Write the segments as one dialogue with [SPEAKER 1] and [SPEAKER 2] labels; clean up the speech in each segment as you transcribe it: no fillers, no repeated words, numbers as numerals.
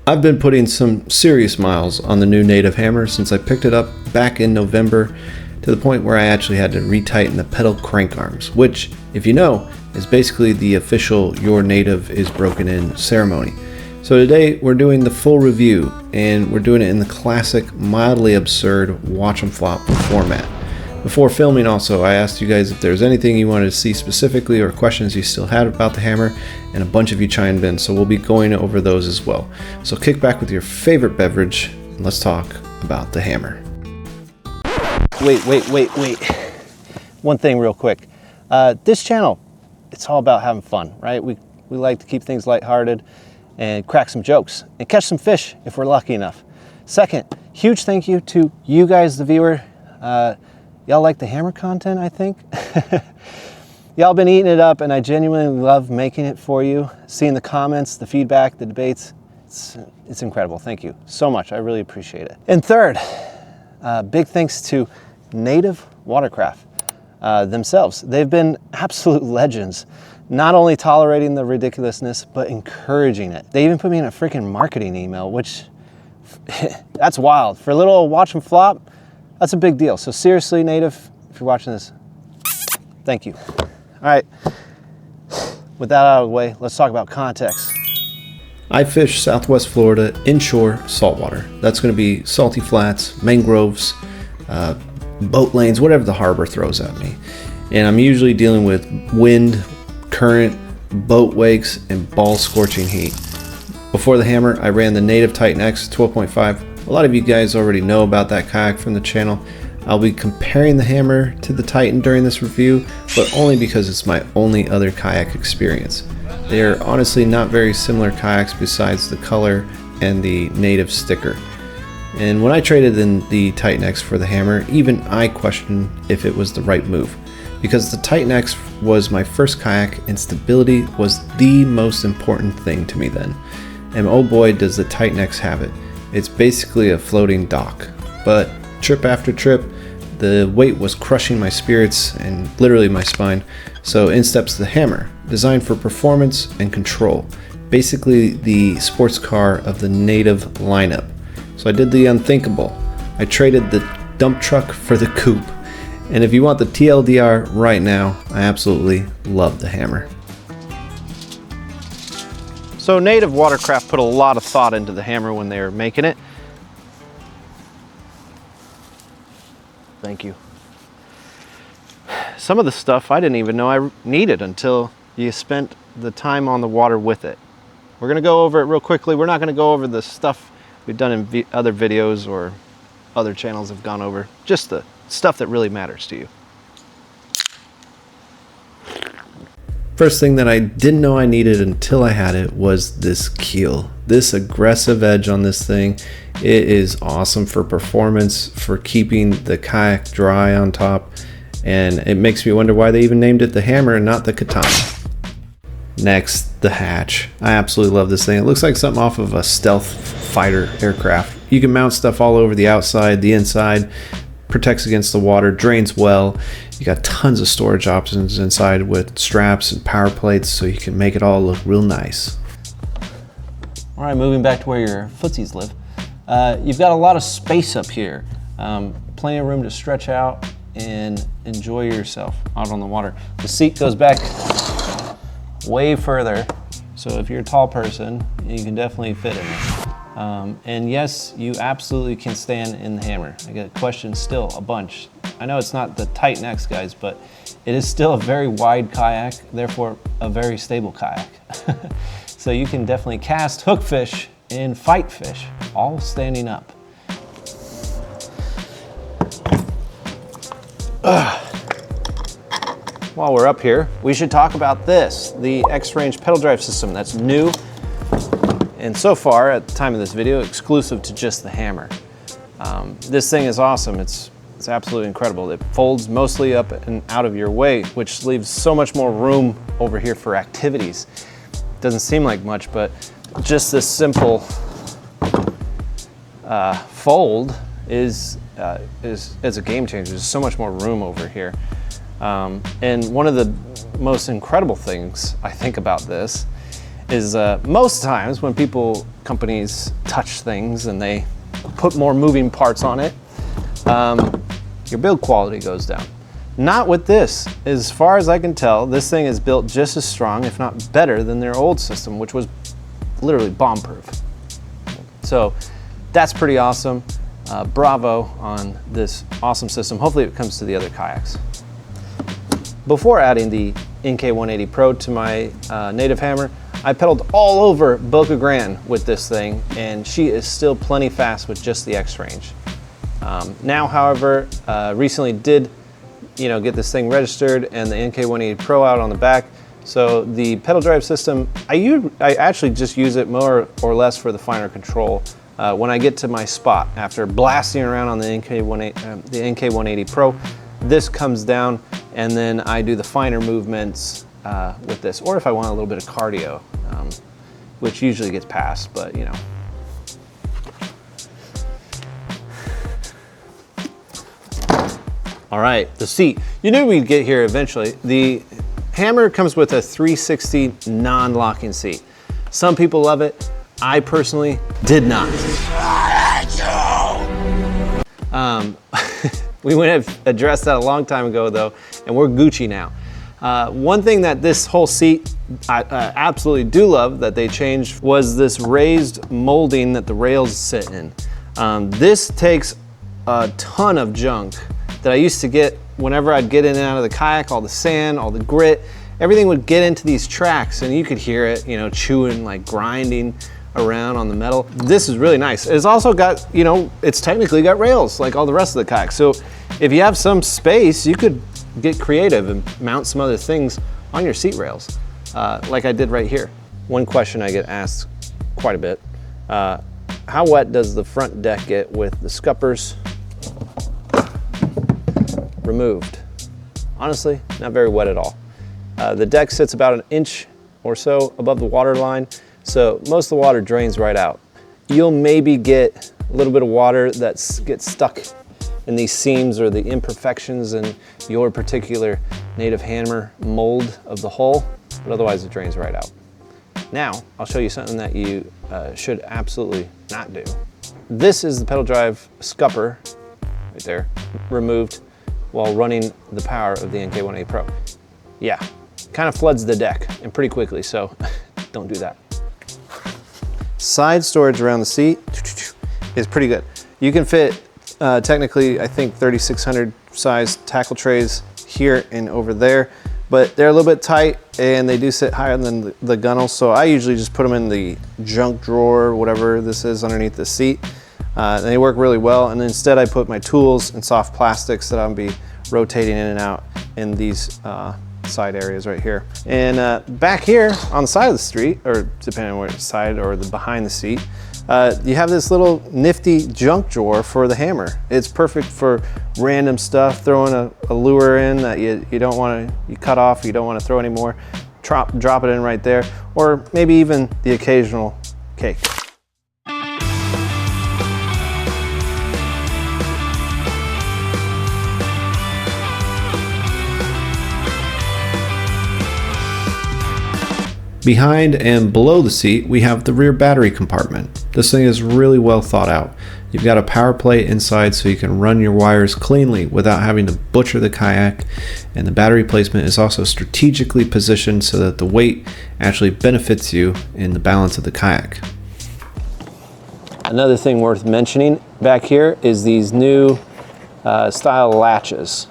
[SPEAKER 1] I've been putting some serious miles on the new Native hammer since I picked it up back in November, to the point where I actually had to retighten the pedal crank arms, which, if you know, is basically the official "your Native is broken in" ceremony. So today we're doing the full review, and we're doing it in the classic, mildly absurd watch 'em flop format. Before filming also, I asked you guys if there's anything you wanted to see specifically or questions you still had about the hammer, and a bunch of you chimed in, so we'll be going over those as well. So kick back with your favorite beverage, and let's talk about the hammer.
[SPEAKER 2] Wait. One thing real quick. This channel, it's all about having fun, right? We like to keep things lighthearted and crack some jokes and catch some fish if we're lucky enough. Second, huge thank you to you guys, the viewer. Y'all like the hammer content, I think. Y'all been eating it up, and I genuinely love making it for you. Seeing the comments, the feedback, the debates, it's incredible. Thank you so much. I really appreciate it. And third, big thanks to Native Watercraft themselves. They've been absolute legends, not only tolerating the ridiculousness, but encouraging it. They even put me in a freaking marketing email, which that's wild. For a little watch 'em flop, that's a big deal. So seriously, Native, if you're watching this, thank you. All right, with that out of the way, let's talk about context.
[SPEAKER 1] I fish Southwest Florida inshore saltwater. That's going to be salty flats, mangroves, boat lanes, whatever the harbor throws at me. And I'm usually dealing with wind, current, boat wakes, and ball scorching heat. Before the hammer, I ran the Native Titan X 12.5. A lot of you guys already know about that kayak from the channel. I'll be comparing the hammer to the Titan during this review, but only because it's my only other kayak experience. They are honestly not very similar kayaks besides the color and the Native sticker. And when I traded in the Titan X for the hammer, even I questioned if it was the right move, because the Titan X was my first kayak and stability was the most important thing to me then. And oh boy, does the Titan X have it. It's basically a floating dock. But trip after trip, the weight was crushing my spirits and literally my spine. So in steps the hammer, designed for performance and control. Basically the sports car of the Native lineup. So I did the unthinkable. I traded the dump truck for the coupe. And if you want the TLDR right now, I absolutely love the hammer.
[SPEAKER 2] So Native Watercraft put a lot of thought into the hammer when they were making it. Thank you. Some of the stuff I didn't even know I needed until you spent the time on the water with it. We're gonna go over it real quickly. We're not gonna go over the stuff we've done in other videos or other channels have gone over, just the stuff that really matters to you.
[SPEAKER 1] First thing that I didn't know I needed until I had it was this keel. This aggressive edge on this thing, it is awesome for performance, for keeping the kayak dry on top, and it makes me wonder why they even named it the hammer and not the katana. Next, the hatch. I absolutely love this thing. It looks like something off of a stealth fighter aircraft. You can mount stuff all over the outside, the inside, protects against the water, drains well. You got tons of storage options inside with straps and power plates, so you can make it all look real nice.
[SPEAKER 2] All right, moving back to where your footsies live. You've got a lot of space up here. Plenty of room to stretch out and enjoy yourself out on the water. The seat goes back way further, so if you're a tall person, you can definitely fit in it. And yes, you absolutely can stand in the hammer. I get questions still a bunch. I know it's not the Titan X, guys, but it is still a very wide kayak, therefore a very stable kayak. So you can definitely cast, hook fish, and fight fish, all standing up. While we're up here, we should talk about this, the X-Range pedal drive system that's new. And so far, at the time of this video, exclusive to just the hammer. This thing is awesome. It's absolutely incredible. It folds mostly up and out of your way, which leaves so much more room over here for activities. Doesn't seem like much, but just this simple fold is a game changer. There's so much more room over here. And one of the most incredible things I think about this is most times when companies touch things and they put more moving parts on it, your build quality goes down. Not with this. As far as I can tell, this thing is built just as strong, if not better, than their old system, which was literally bomb-proof. So that's pretty awesome. Bravo on this awesome system. Hopefully it comes to the other kayaks. Before adding the NK180 Pro to my native hammer, I pedaled all over Boca Grande with this thing, and she is still plenty fast with just the X range. Now, however, recently did get this thing registered and the NK180 Pro out on the back. So the pedal drive system, I actually just use it more or less for the finer control. When I get to my spot after blasting around on the NK180 Pro, this comes down and then I do the finer movements with this, or if I want a little bit of cardio, which usually gets passed, but you know. All right, the seat. You knew we'd get here eventually. The hammer comes with a 360 non-locking seat. Some people love it. I personally did not. We went and addressed that a long time ago though, and we're Gucci now. One thing that this whole seat I absolutely do love that they changed was this raised molding that the rails sit in. This takes a ton of junk that I used to get whenever I'd get in and out of the kayak, all the sand, all the grit, everything would get into these tracks and you could hear it, chewing, like grinding around on the metal. This is really nice. It's also got, it's technically got rails like all the rest of the kayak. So if you have some space, you could get creative and mount some other things on your seat rails, like I did right here. One question I get asked quite a bit, how wet does the front deck get with the scuppers removed? Honestly, not very wet at all. The deck sits about 1 inch or so above the water line, so most of the water drains right out. You'll maybe get a little bit of water that gets stuck in these seams or the imperfections in your particular native hammer mold of the hull, but otherwise it drains right out. Now, I'll show you something that you should absolutely not do. This is the pedal drive scupper, right there, removed while running the power of the NK180 Pro. Yeah, kind of floods the deck and pretty quickly, so don't do that. Side storage around the seat is pretty good. You can fit technically, I think 3600 size tackle trays here and over there, but they're a little bit tight and they do sit higher than the gunnel. So I usually just put them in the junk drawer, whatever this is underneath the seat. And they work really well. And instead I put my tools and soft plastics that I'll be rotating in and out in these side areas right here. And back here on the side of the street, or depending on where it's side or the behind the seat, you have this little nifty junk drawer for the hammer. It's perfect for random stuff, throwing a lure in that you don't want to, you cut off, you don't want to throw anymore, drop it in right there, or maybe even the occasional cake.
[SPEAKER 1] Behind and below the seat, we have the rear battery compartment. This thing is really well thought out. You've got a power plate inside so you can run your wires cleanly without having to butcher the kayak, and the battery placement is also strategically positioned so that the weight actually benefits you in the balance of the kayak.
[SPEAKER 2] Another thing worth mentioning back here is these new style latches.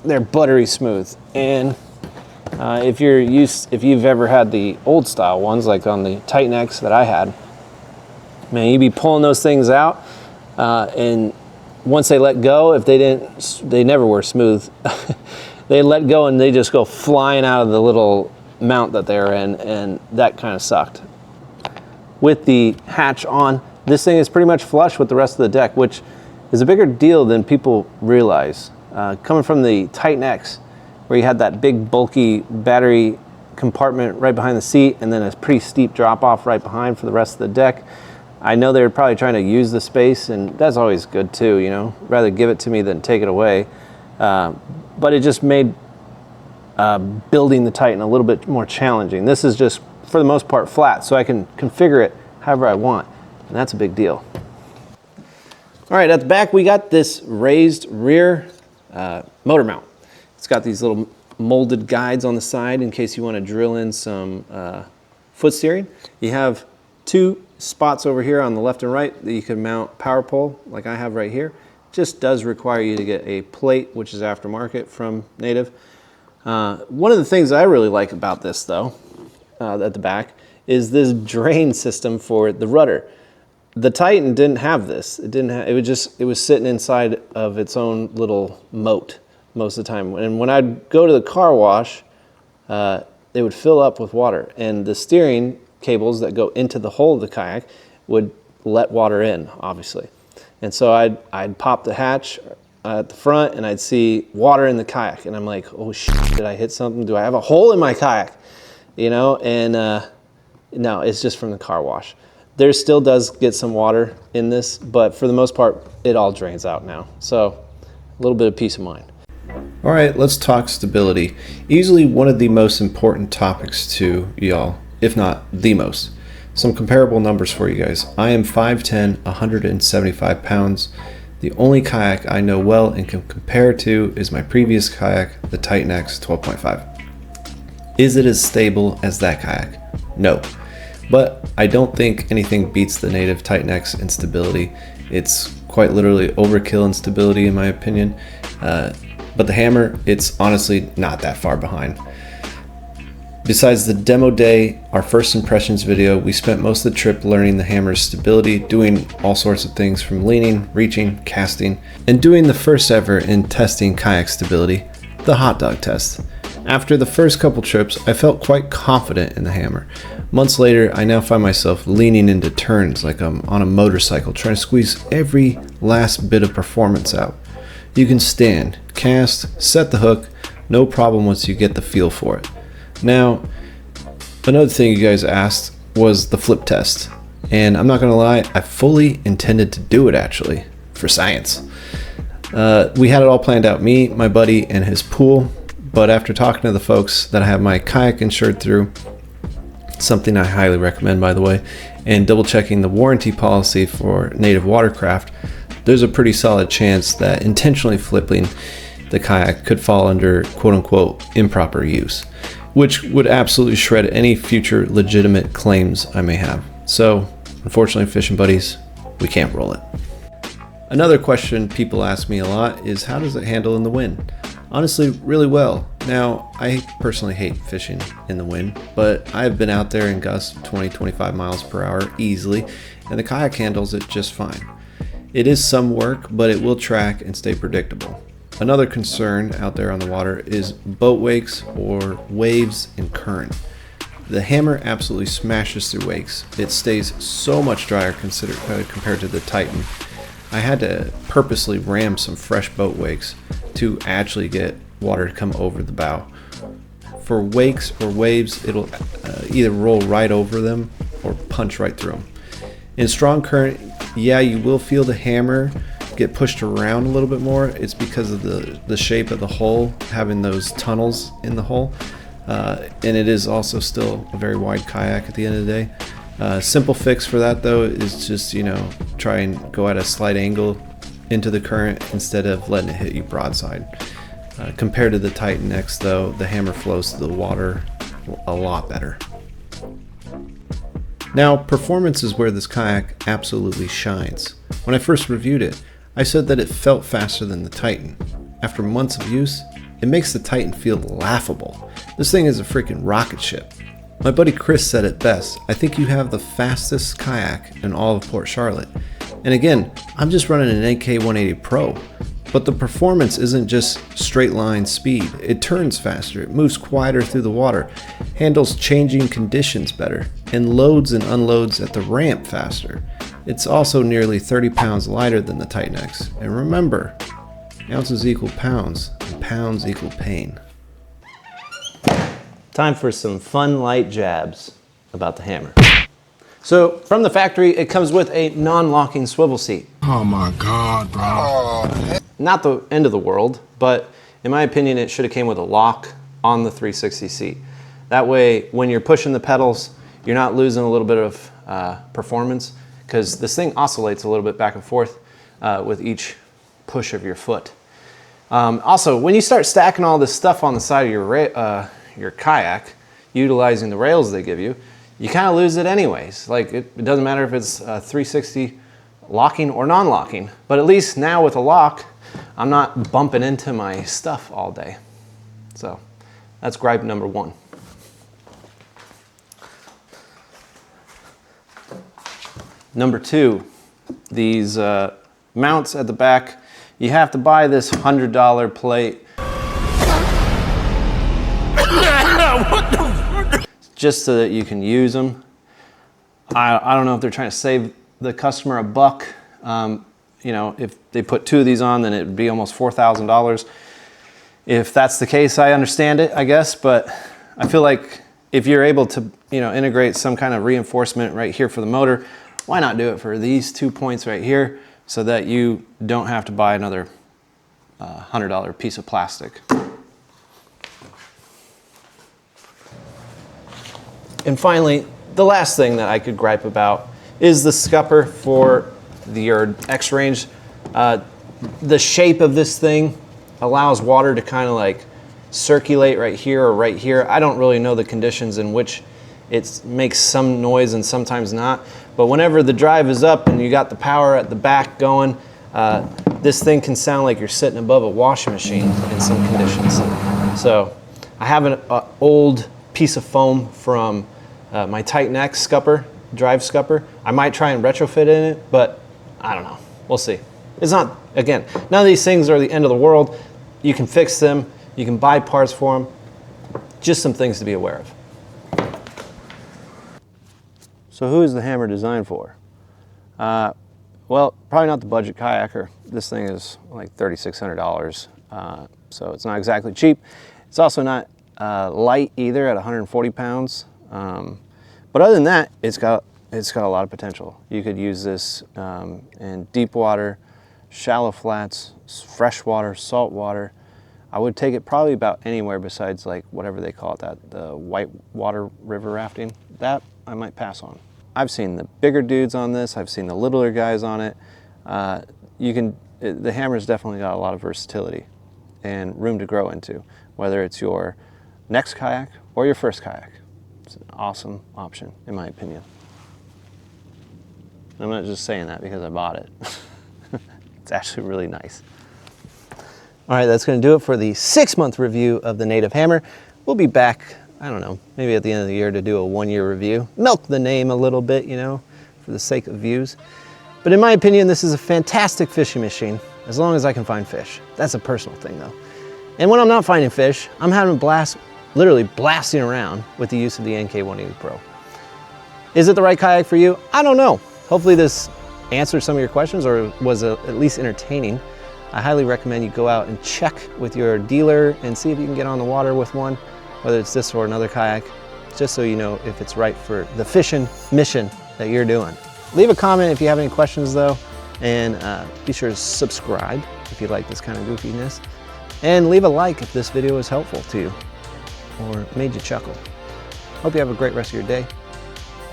[SPEAKER 2] They're buttery smooth, and if you've ever had the old style ones, like on the Titan X that I had, man, you'd be pulling those things out, and once they let go, they never were smooth. They let go and they just go flying out of the little mount that they're in, and that kind of sucked. With the hatch on, this thing is pretty much flush with the rest of the deck, which is a bigger deal than people realize. Coming from the Titan X, where you had that big bulky battery compartment right behind the seat and then a pretty steep drop off right behind for the rest of the deck. I know they were probably trying to use the space, and that's always good too, rather give it to me than take it away. But it just made building the Titan a little bit more challenging. This is just for the most part, flat, so I can configure it however I want, and that's a big deal. All right, at the back, we got this raised rear motor mount. It's got these little molded guides on the side in case you want to drill in some foot steering. You have two spots over here on the left and right that you can mount power pole like I have right here. Just does require you to get a plate, which is aftermarket from Native. One of the things I really like about this though, at the back, is this drain system for the rudder. The Titan didn't have this. It was sitting inside of its own little moat most of the time. And when I'd go to the car wash, it would fill up with water, and the steering cables that go into the hull of the kayak would let water in, obviously. And so I'd pop the hatch at the front and I'd see water in the kayak, and I'm like, oh shit, did I hit something? Do I have a hole in my kayak? You know, and no, it's just from the car wash. There still does get some water in this, but for the most part, it all drains out now. So a little bit of peace of mind.
[SPEAKER 1] All right, let's talk stability. Easily one of the most important topics to y'all, if not the most. Some comparable numbers for you guys. I am 5'10", 175 pounds. The only kayak I know well and can compare to is my previous kayak, the Titan X 12.5. Is it as stable as that kayak? No. But I don't think anything beats the Native Titan X in stability. It's quite literally overkill in stability in my opinion. But the Hammer, it's honestly not that far behind. Besides the demo day, our first impressions video, we spent most of the trip learning the Hammer's stability, doing all sorts of things from leaning, reaching, casting, and doing the first ever in testing kayak stability, the hot dog test. After the first couple trips, I felt quite confident in the Hammer. Months later, I now find myself leaning into turns like I'm on a motorcycle, trying to squeeze every last bit of performance out. You can stand, cast, set the hook, no problem once you get the feel for it. Now, another thing you guys asked was the flip test. And I'm not gonna lie, I fully intended to do it actually, for science. We had it all planned out, me, my buddy, and his pool. But after talking to the folks that I have my kayak insured through, something I highly recommend by the way, and double checking the warranty policy for Native watercraft, there's a pretty solid chance that intentionally flipping the kayak could fall under quote unquote improper use, which would absolutely shred any future legitimate claims I may have. So unfortunately, fishing buddies, we can't roll it. Another question people ask me a lot is how does it handle in the wind? Honestly, really well. Now, I personally hate fishing in the wind, but I've been out there in gusts 20-25 miles per hour easily, and the kayak handles it just fine. It is some work, but it will track and stay predictable. Another concern out there on the water is boat wakes or waves and current. The Hammer absolutely smashes through wakes. It stays so much drier compared to the Titan. I had to purposely ram some fresh boat wakes to actually get water to come over the bow. For wakes or waves, it'll either roll right over them or punch right through them. In strong current, yeah, you will feel the Hammer get pushed around a little bit more. It's because of the shape of the hull, having those tunnels in the hull. And it is also still a very wide kayak at the end of the day. Simple fix for that though is just, try and go at a slight angle into the current instead of letting it hit you broadside. Compared to the Titan X though, the Hammer flows through the water a lot better. Now, performance is where this kayak absolutely shines. When I first reviewed it, I said that it felt faster than the Titan. After months of use, it makes the Titan feel laughable. This thing is a freaking rocket ship. My buddy Chris said it best, I think you have the fastest kayak in all of Port Charlotte. And again, I'm just running an AK 180 Pro, but the performance isn't just straight line speed. It turns faster, it moves quieter through the water, handles changing conditions better, and loads and unloads at the ramp faster. It's also nearly 30 pounds lighter than the Titan X. And remember, ounces equal pounds, and pounds equal pain.
[SPEAKER 2] Time for some fun light jabs about the Hammer. So from the factory, it comes with a non-locking swivel seat.
[SPEAKER 3] Oh my God, bro.
[SPEAKER 2] Not the end of the world, but in my opinion, it should have came with a lock on the 360 seat. That way, when you're pushing the pedals, you're not losing a little bit of performance, because this thing oscillates a little bit back and forth with each push of your foot. Also, when you start stacking all this stuff on the side of your kayak, utilizing the rails they give you, you kind of lose it anyways. Like it doesn't matter if it's 360 locking or non-locking, but at least now with a lock, I'm not bumping into my stuff all day. So that's gripe number one. Number two, these mounts at the back, you have to buy this $100 plate just so that you can use them. I don't know if they're trying to save the customer a buck. You know, if they put two of these on, then it would be almost $4,000. If that's the case, I understand it, I guess, but I feel like if you're able to, you know, integrate some kind of reinforcement right here for the motor, why not do it for these 2 points right here so that you don't have to buy another $100 piece of plastic. And finally, the last thing that I could gripe about is the scupper for your X-Range. The shape of this thing allows water to kind of like circulate right here or right here. I don't really know the conditions in which it makes some noise and sometimes not. But whenever the drive is up and you got the power at the back going, this thing can sound like you're sitting above a washing machine in some conditions. So I have an old piece of foam from my Titan X scupper, drive scupper. I might try and retrofit in it, but I don't know. We'll see. It's not, again, none of these things are the end of the world. You can fix them. You can buy parts for them. Just some things to be aware of. So who is the hammer designed for? Well, probably not the budget kayaker. This thing is like $3,600, so it's not exactly cheap. It's also not light either at 140 pounds. But other than that, it's got a lot of potential. You could use this in deep water, shallow flats, freshwater, salt water. I would take it probably about anywhere besides like whatever they call it, the white water river rafting. That I might pass on. I've seen the bigger dudes on this. I've seen the littler guys on it. The hammer's definitely got a lot of versatility and room to grow into, whether it's your next kayak or your first kayak. It's an awesome option, in my opinion. I'm not just saying that because I bought it. It's actually really nice. All right, that's going to do it for the 6-month review of the Native Hammer. We'll be back, I don't know, maybe at the end of the year to do a 1-year review. Milk the name a little bit, you know, for the sake of views. But in my opinion, this is a fantastic fishing machine, as long as I can find fish. That's a personal thing, though. And when I'm not finding fish, I'm having a blast, literally blasting around with the use of the NK180 Pro. Is it the right kayak for you? I don't know. Hopefully this answered some of your questions or was at least entertaining. I highly recommend you go out and check with your dealer and see if you can get on the water with one, whether it's this or another kayak, just so you know if it's right for the fishing mission that you're doing. Leave a comment if you have any questions though, and be sure to subscribe if you like this kind of goofiness, and leave a like if this video was helpful to you or made you chuckle. Hope you have a great rest of your day.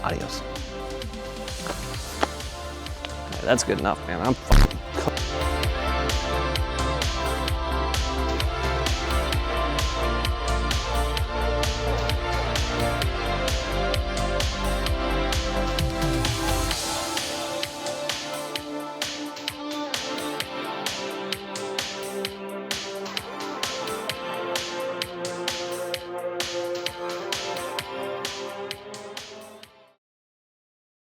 [SPEAKER 2] Adios. That's good enough, man. I'm fucking